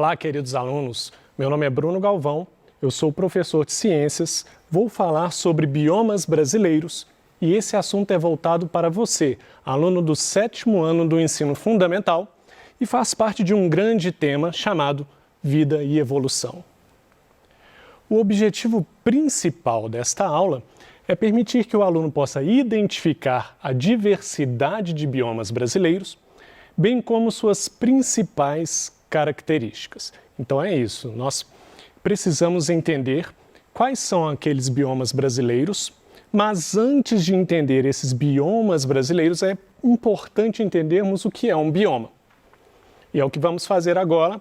Olá, queridos alunos. Meu nome é Bruno Galvão, eu sou professor de ciências, vou falar sobre biomas brasileiros e esse assunto é voltado para você, aluno do 7º ano do ensino fundamental e faz parte de um grande tema chamado Vida e Evolução. O objetivo principal desta aula é permitir que o aluno possa identificar a diversidade de biomas brasileiros, bem como suas principais características. Então é isso, nós precisamos entender quais são aqueles biomas brasileiros, mas antes de entender esses biomas brasileiros é importante entendermos o que é um bioma. E é o que vamos fazer agora.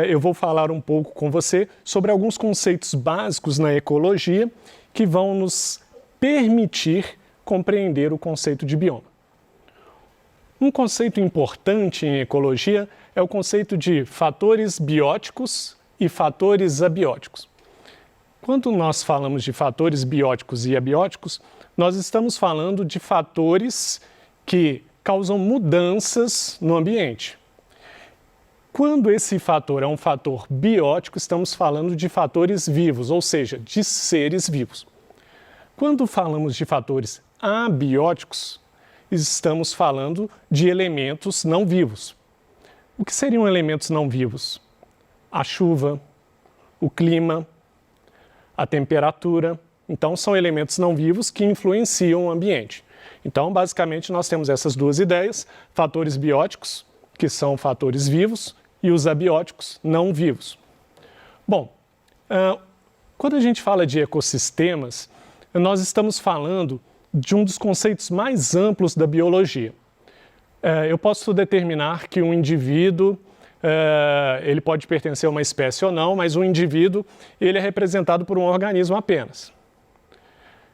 Eu vou falar um pouco com você sobre alguns conceitos básicos na ecologia que vão nos permitir compreender o conceito de bioma. Um conceito importante em ecologia é o conceito de fatores bióticos e fatores abióticos. Quando nós falamos de fatores bióticos e abióticos, nós estamos falando de fatores que causam mudanças no ambiente. Quando esse fator é um fator biótico, estamos falando de fatores vivos, ou seja, de seres vivos. Quando falamos de fatores abióticos, estamos falando de elementos não vivos. O que seriam elementos não vivos? A chuva, o clima, a temperatura. Então, são elementos não vivos que influenciam o ambiente. Então, basicamente, nós temos essas duas ideias, fatores bióticos, que são fatores vivos, e os abióticos não vivos. Bom, quando a gente fala de ecossistemas, nós estamos falando de um dos conceitos mais amplos da biologia. Eu posso determinar que um indivíduo, ele pode pertencer a uma espécie ou não, mas um indivíduo ele é representado por um organismo apenas.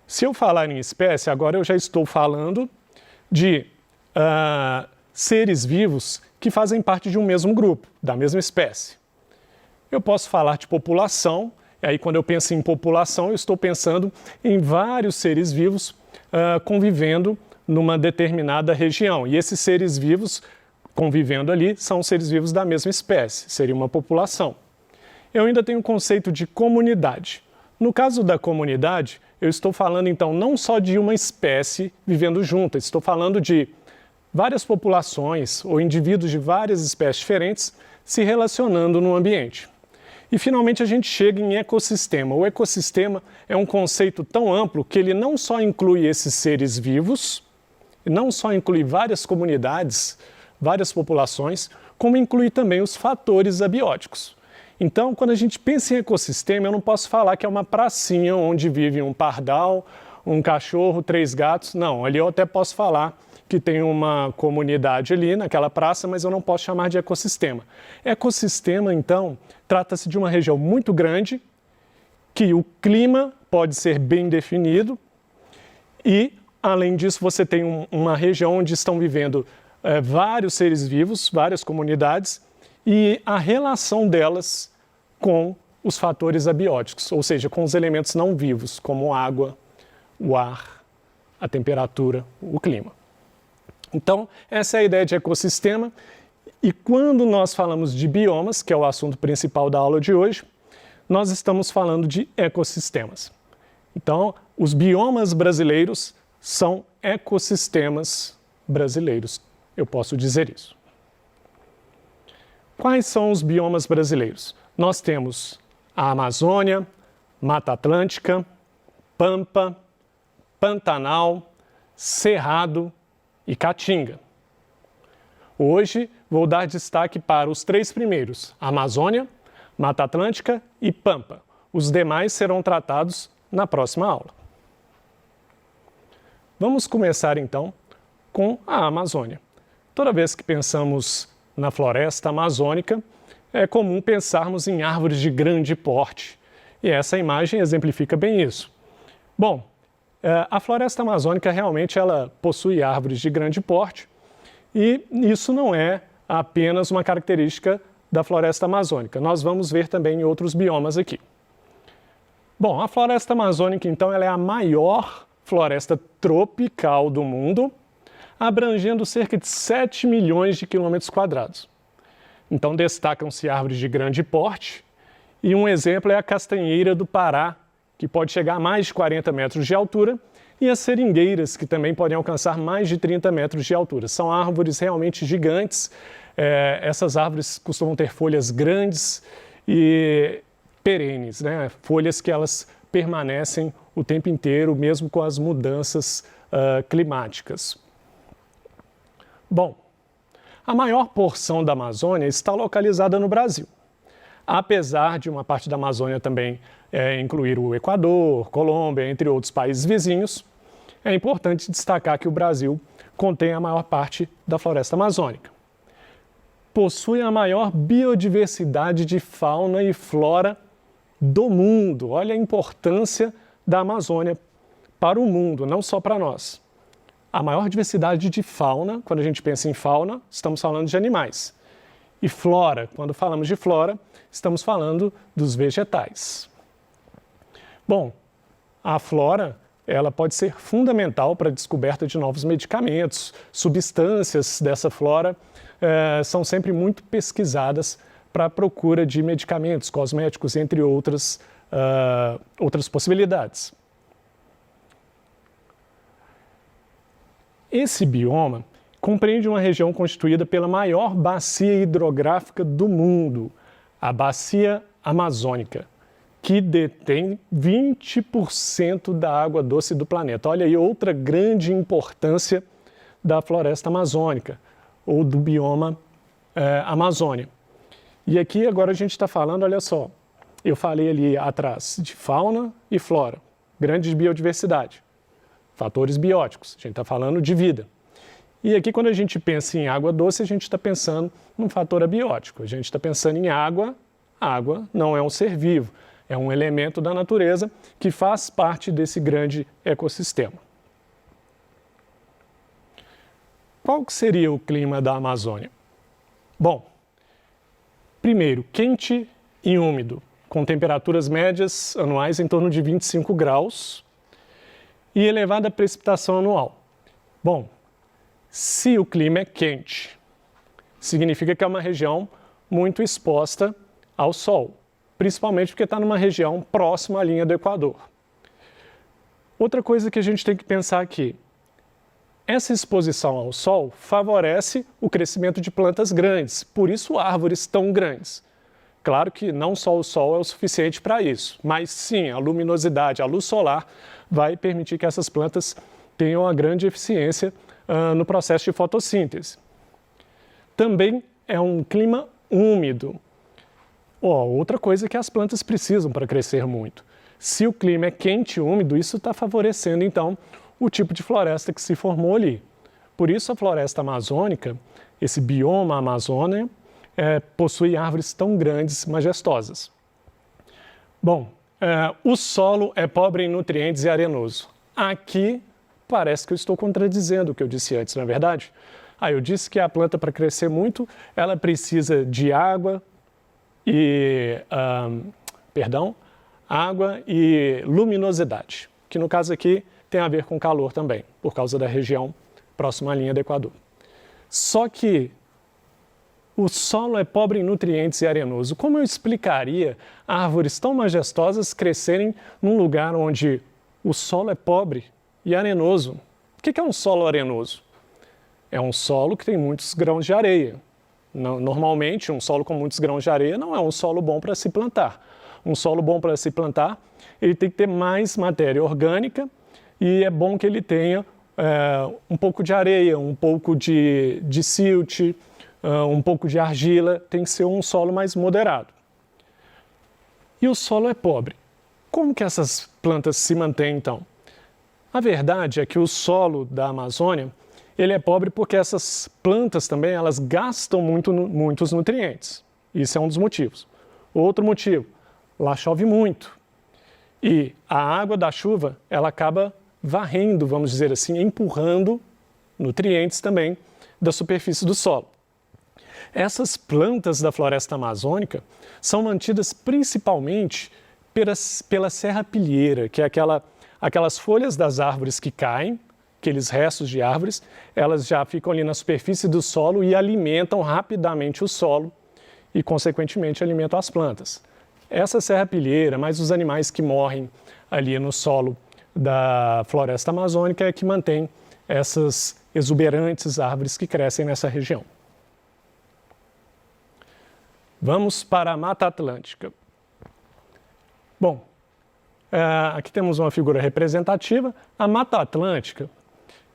Se eu falar em espécie, agora eu já estou falando de seres vivos que fazem parte de um mesmo grupo, da mesma espécie. Eu posso falar de população, e aí quando eu penso em população, eu estou pensando em vários seres vivos convivendo numa determinada região. E esses seres vivos convivendo ali são seres vivos da mesma espécie, seria uma população. Eu ainda tenho o conceito de comunidade. No caso da comunidade, eu estou falando então não só de uma espécie vivendo junta, estou falando de várias populações ou indivíduos de várias espécies diferentes se relacionando no ambiente. E finalmente a gente chega em ecossistema. O ecossistema é um conceito tão amplo que ele não só inclui esses seres vivos, não só inclui várias comunidades, várias populações, como inclui também os fatores abióticos. Então, quando a gente pensa em ecossistema, eu não posso falar que é uma pracinha onde vive um pardal, um cachorro, 3 gatos. Não, ali eu até posso falar que tem uma comunidade ali naquela praça, mas eu não posso chamar de ecossistema. Ecossistema, então, trata-se de uma região muito grande, que o clima pode ser bem definido e, além disso, você tem uma região onde estão vivendo vários seres vivos, várias comunidades, e a relação delas com os fatores abióticos, ou seja, com os elementos não vivos, como a água, o ar, a temperatura, o clima. Então, essa é a ideia de ecossistema, e quando nós falamos de biomas, que é o assunto principal da aula de hoje, nós estamos falando de ecossistemas. Então, os biomas brasileiros são ecossistemas brasileiros, eu posso dizer isso. Quais são os biomas brasileiros? Nós temos a Amazônia, Mata Atlântica, Pampa, Pantanal, Cerrado e Caatinga. Hoje vou dar destaque para os 3 primeiros, Amazônia, Mata Atlântica e Pampa. Os demais serão tratados na próxima aula. Vamos começar então com a Amazônia. Toda vez que pensamos na floresta amazônica, é comum pensarmos em árvores de grande porte. E essa imagem exemplifica bem isso. Bom, a floresta amazônica realmente ela possui árvores de grande porte e isso não é apenas uma característica da floresta amazônica. Nós vamos ver também em outros biomas aqui. Bom, a floresta amazônica então ela é a maior floresta tropical do mundo, abrangendo cerca de 7 milhões de quilômetros quadrados. Então destacam-se árvores de grande porte, e um exemplo é a castanheira do Pará, que pode chegar a mais de 40 metros de altura, e as seringueiras, que também podem alcançar mais de 30 metros de altura. São árvores realmente gigantes. Essas árvores costumam ter folhas grandes e perenes, né? Folhas que elas permanecem o tempo inteiro, mesmo com as mudanças climáticas. Bom, a maior porção da Amazônia está localizada no Brasil. Apesar de uma parte da Amazônia também incluir o Equador, Colômbia, entre outros países vizinhos, é importante destacar que o Brasil contém a maior parte da floresta amazônica. Possui a maior biodiversidade de fauna e flora do mundo. Olha a importância da Amazônia para o mundo, não só para nós. A maior diversidade de fauna, quando a gente pensa em fauna, estamos falando de animais. E flora, quando falamos de flora, estamos falando dos vegetais. Bom, a flora, ela pode ser fundamental para a descoberta de novos medicamentos. Substâncias dessa flora são sempre muito pesquisadas para a procura de medicamentos, cosméticos, entre outras possibilidades. Esse bioma compreende uma região constituída pela maior bacia hidrográfica do mundo, a Bacia Amazônica, que detém 20% da água doce do planeta. Olha aí outra grande importância da floresta amazônica, ou do bioma Amazônia. E aqui agora a gente está falando, olha só, eu falei ali atrás de fauna e flora, grande biodiversidade, fatores bióticos, a gente está falando de vida. E aqui quando a gente pensa em água doce, a gente está pensando num fator abiótico, a gente está pensando em água. Água não é um ser vivo, é um elemento da natureza que faz parte desse grande ecossistema. Qual que seria o clima da Amazônia? Bom, primeiro, quente e úmido, com temperaturas médias anuais em torno de 25 graus e elevada precipitação anual. Bom, se o clima é quente, significa que é uma região muito exposta ao sol, principalmente porque está numa região próxima à linha do Equador. Outra coisa que a gente tem que pensar aqui, essa exposição ao sol favorece o crescimento de plantas grandes, por isso árvores tão grandes. Claro que não só o sol é o suficiente para isso, mas sim, a luminosidade, a luz solar vai permitir que essas plantas tenham uma grande eficiência no processo de fotossíntese. Também é um clima úmido. Outra coisa que as plantas precisam para crescer muito. Se o clima é quente e úmido, isso está favorecendo, então, o tipo de floresta que se formou ali. Por isso, a floresta amazônica, esse bioma Amazônia, possui árvores tão grandes, majestosas. Bom, o solo é pobre em nutrientes e arenoso. Aqui, parece que eu estou contradizendo o que eu disse antes, não é verdade? Eu disse que a planta, para crescer muito, ela precisa de água e luminosidade, que no caso aqui tem a ver com calor também, por causa da região próxima à linha do Equador. Só que o solo é pobre em nutrientes e arenoso. Como eu explicaria árvores tão majestosas crescerem num lugar onde o solo é pobre e arenoso? O que é um solo arenoso? É um solo que tem muitos grãos de areia. Normalmente, um solo com muitos grãos de areia não é um solo bom para se plantar. Um solo bom para se plantar, ele tem que ter mais matéria orgânica e é bom que ele tenha um pouco de areia, um pouco de silt, um pouco de argila, tem que ser um solo mais moderado. E o solo é pobre. Como que essas plantas se mantêm, então? A verdade é que o solo da Amazônia ele é pobre porque essas plantas também elas gastam muitos nutrientes. Isso é um dos motivos. Outro motivo, lá chove muito. E a água da chuva ela acaba varrendo, vamos dizer assim, empurrando nutrientes também da superfície do solo. Essas plantas da floresta amazônica são mantidas principalmente pela serrapilheira, que é aquelas folhas das árvores que caem, aqueles restos de árvores, elas já ficam ali na superfície do solo e alimentam rapidamente o solo e, consequentemente, alimentam as plantas. Essa serrapilheira, mais os animais que morrem ali no solo da floresta amazônica, é que mantém essas exuberantes árvores que crescem nessa região. Vamos para a Mata Atlântica. Bom, aqui temos uma figura representativa. A Mata Atlântica,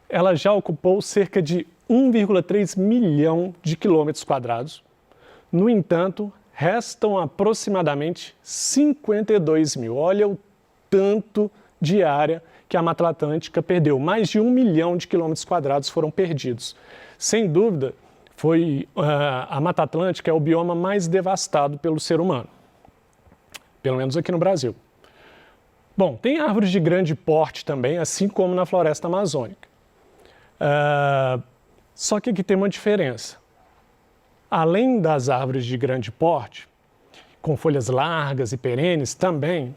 ela já ocupou cerca de 1,3 milhão de quilômetros quadrados. No entanto, restam aproximadamente 52 mil. Olha o tanto de área que a Mata Atlântica perdeu. Mais de 1 milhão de quilômetros quadrados foram perdidos. Sem dúvida, a Mata Atlântica é o bioma mais devastado pelo ser humano, pelo menos aqui no Brasil. Bom, tem árvores de grande porte também, assim como na floresta amazônica. Só que aqui tem uma diferença. Além das árvores de grande porte, com folhas largas e perenes também,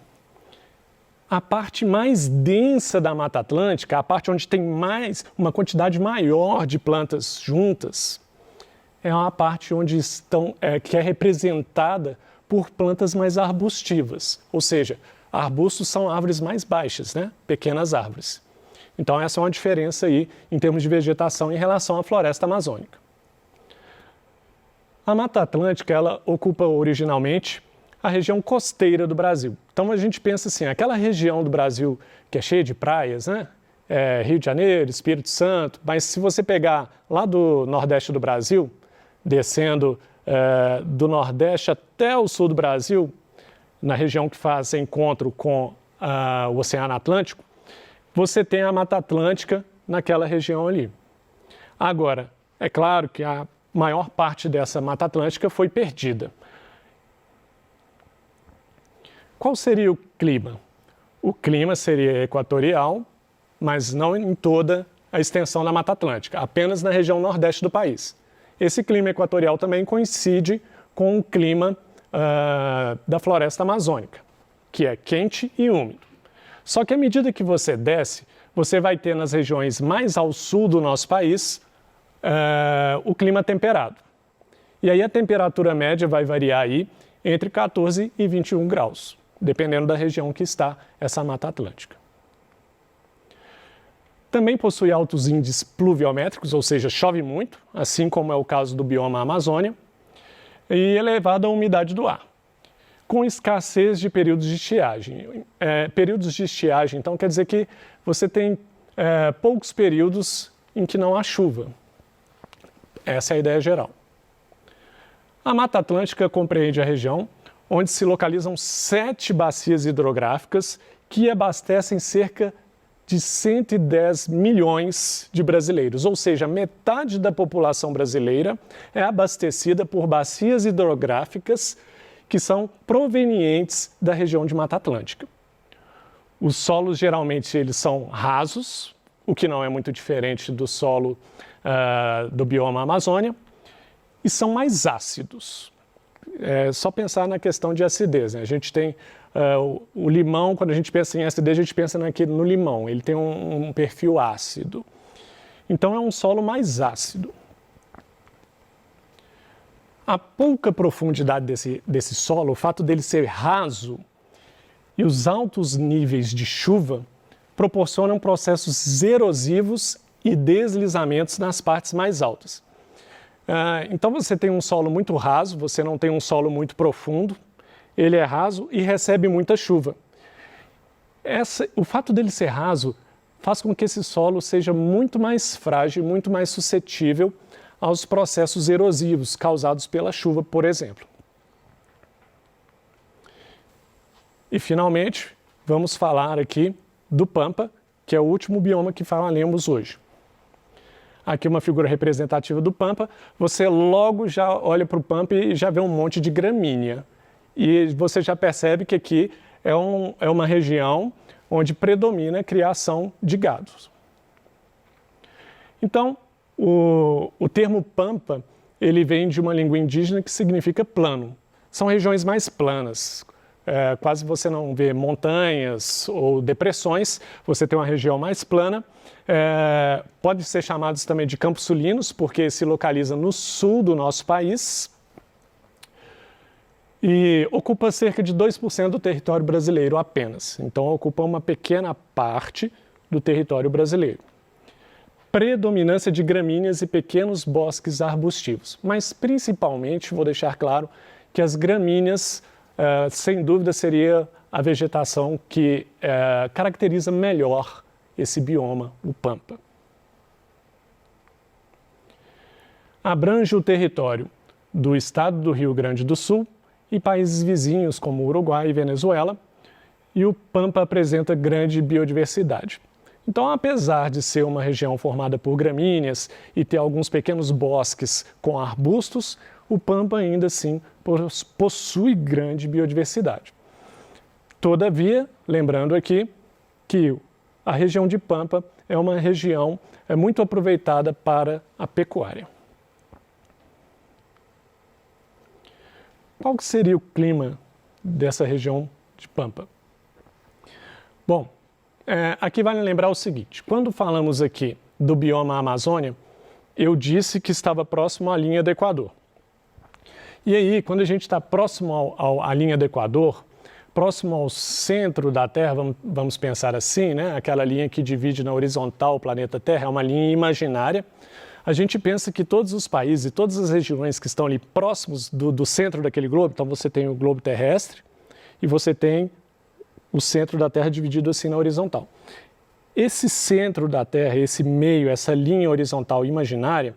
a parte mais densa da Mata Atlântica, a parte onde tem uma quantidade maior de plantas juntas, é uma parte onde que é representada por plantas mais arbustivas, ou seja, arbustos são árvores mais baixas, né? Pequenas árvores. Então essa é uma diferença aí em termos de vegetação em relação à floresta amazônica. A Mata Atlântica, ela ocupa originalmente a região costeira do Brasil. Então a gente pensa assim, aquela região do Brasil que é cheia de praias, né? Rio de Janeiro, Espírito Santo, mas se você pegar lá do Nordeste do Brasil, descendo do Nordeste até o sul do Brasil, na região que faz encontro com o Oceano Atlântico, você tem a Mata Atlântica naquela região ali. Agora, é claro que a maior parte dessa Mata Atlântica foi perdida. Qual seria o clima? O clima seria equatorial, mas não em toda a extensão da Mata Atlântica, apenas na região nordeste do país. Esse clima equatorial também coincide com o clima da floresta amazônica, que é quente e úmido. Só que à medida que você desce, você vai ter nas regiões mais ao sul do nosso país o clima temperado. E aí a temperatura média vai variar aí entre 14 e 21 graus, dependendo da região que está essa Mata Atlântica. Também possui altos índices pluviométricos, ou seja, chove muito, assim como é o caso do bioma Amazônia, e elevada umidade do ar, com escassez de períodos de estiagem. Períodos de estiagem, então, quer dizer que você tem poucos períodos em que não há chuva. Essa é a ideia geral. A Mata Atlântica compreende a região onde se localizam 7 bacias hidrográficas que abastecem cerca de 110 milhões de brasileiros, ou seja, metade da população brasileira é abastecida por bacias hidrográficas que são provenientes da região de Mata Atlântica. Os solos geralmente eles são rasos, o que não é muito diferente do solo do bioma Amazônia, e são mais ácidos. É só pensar na questão de acidez, né? A gente tem o limão, quando a gente pensa em acidez, a gente pensa no limão, ele tem um perfil ácido. Então é um solo mais ácido. A pouca profundidade desse solo, o fato dele ser raso e os altos níveis de chuva proporcionam processos erosivos e deslizamentos nas partes mais altas. Então você tem um solo muito raso, você não tem um solo muito profundo, ele é raso e recebe muita chuva. O fato dele ser raso faz com que esse solo seja muito mais frágil, muito mais suscetível aos processos erosivos causados pela chuva, por exemplo. E finalmente, vamos falar aqui do Pampa, que é o último bioma que falaremos hoje. Aqui uma figura representativa do Pampa, você logo já olha para o Pampa e já vê um monte de gramínea. E você já percebe que aqui é uma região onde predomina a criação de gados. Então, o termo Pampa, ele vem de uma língua indígena que significa plano. São regiões mais planas. Quase você não vê montanhas ou depressões, você tem uma região mais plana. Pode ser chamados também de campos sulinos, porque se localiza no sul do nosso país. e ocupa cerca de 2% do território brasileiro apenas. Então, ocupa uma pequena parte do território brasileiro. Predominância de gramíneas e pequenos bosques arbustivos, mas principalmente, vou deixar claro, que as gramíneas, sem dúvida, seria a vegetação que caracteriza melhor esse bioma, o Pampa. Abrange o território do estado do Rio Grande do Sul e países vizinhos como Uruguai e Venezuela, e o Pampa apresenta grande biodiversidade. Então, apesar de ser uma região formada por gramíneas e ter alguns pequenos bosques com arbustos, o Pampa ainda assim possui grande biodiversidade. Todavia, lembrando aqui que a região de Pampa é uma região muito aproveitada para a pecuária. Qual que seria o clima dessa região de Pampa? Bom, aqui vale lembrar o seguinte, quando falamos aqui do bioma Amazônia, eu disse que estava próximo à linha do Equador. E aí, quando a gente está próximo à linha do Equador, próximo ao centro da Terra, vamos pensar assim, né? Aquela linha que divide na horizontal o planeta Terra, é uma linha imaginária. A gente pensa que todos os países e todas as regiões que estão ali próximos do centro daquele globo, então você tem o globo terrestre e você tem o centro da Terra dividido assim na horizontal. Esse centro da Terra, esse meio, essa linha horizontal imaginária,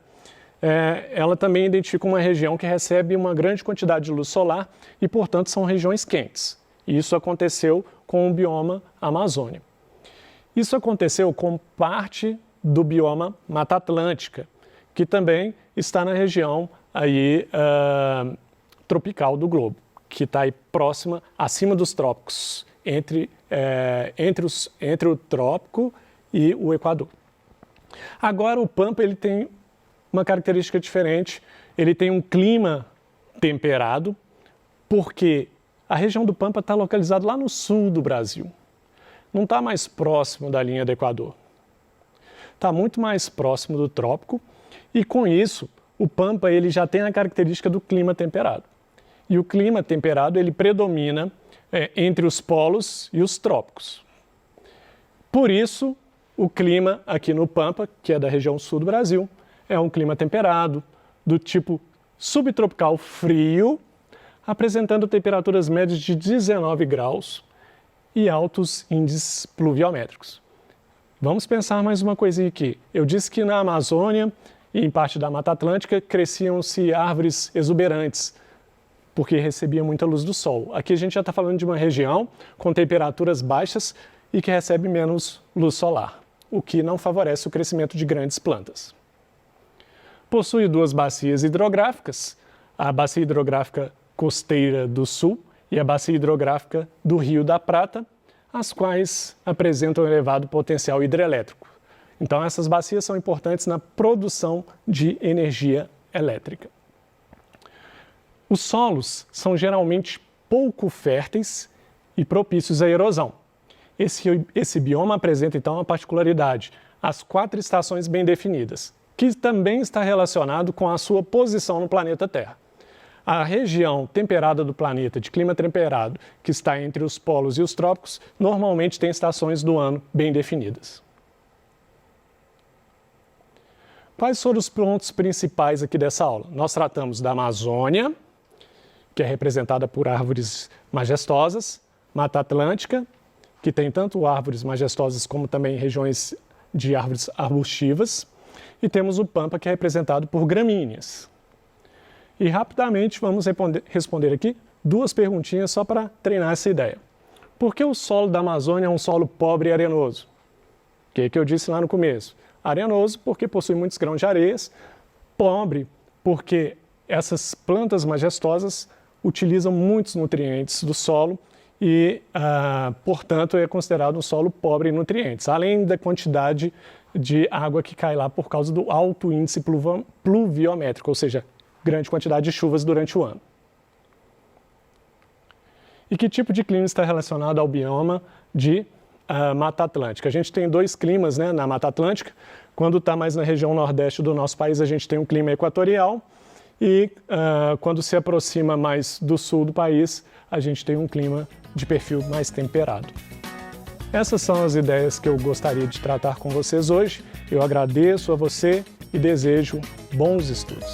ela também identifica uma região que recebe uma grande quantidade de luz solar e, portanto, são regiões quentes. E isso aconteceu com o bioma Amazônia. Isso aconteceu com parte do bioma Mata Atlântica, que também está na região aí, tropical do globo, que está aí próxima, acima dos trópicos, entre o trópico e o Equador. Agora, o Pampa ele tem uma característica diferente, ele tem um clima temperado, porque a região do Pampa está localizada lá no sul do Brasil, não está mais próximo da linha do Equador, está muito mais próximo do trópico, e com isso, o Pampa ele já tem a característica do clima temperado. E o clima temperado ele predomina entre os polos e os trópicos. Por isso, o clima aqui no Pampa, que é da região sul do Brasil, é um clima temperado, do tipo subtropical frio, apresentando temperaturas médias de 19 graus e altos índices pluviométricos. Vamos pensar mais uma coisinha aqui. Eu disse que na Amazônia e em parte da Mata Atlântica cresciam-se árvores exuberantes, porque recebia muita luz do sol. Aqui a gente já está falando de uma região com temperaturas baixas e que recebe menos luz solar, o que não favorece o crescimento de grandes plantas. Possui duas bacias hidrográficas, a Bacia Hidrográfica Costeira do Sul e a Bacia Hidrográfica do Rio da Prata, as quais apresentam elevado potencial hidrelétrico. Então, essas bacias são importantes na produção de energia elétrica. Os solos são geralmente pouco férteis e propícios à erosão. Esse bioma apresenta, então, uma particularidade, as 4 estações bem definidas, que também está relacionado com a sua posição no planeta Terra. A região temperada do planeta, de clima temperado, que está entre os polos e os trópicos, normalmente tem estações do ano bem definidas. Quais foram os pontos principais aqui dessa aula? Nós tratamos da Amazônia, que é representada por árvores majestosas, Mata Atlântica, que tem tanto árvores majestosas como também regiões de árvores arbustivas, e temos o Pampa, que é representado por gramíneas. E rapidamente vamos responder aqui 2 perguntinhas só para treinar essa ideia. Por que o solo da Amazônia é um solo pobre e arenoso? O que eu disse lá no começo? Arenoso porque possui muitos grãos de areias, pobre porque essas plantas majestosas utilizam muitos nutrientes do solo e, portanto, é considerado um solo pobre em nutrientes, além da quantidade de água que cai lá por causa do alto índice pluviométrico, ou seja, grande quantidade de chuvas durante o ano. E que tipo de clima está relacionado ao bioma de Mata Atlântica? A gente tem 2 climas, né, na Mata Atlântica. Quando está mais na região nordeste do nosso país, a gente tem um clima equatorial, e quando se aproxima mais do sul do país, a gente tem um clima de perfil mais temperado. Essas são as ideias que eu gostaria de tratar com vocês hoje. Eu agradeço a você e desejo bons estudos.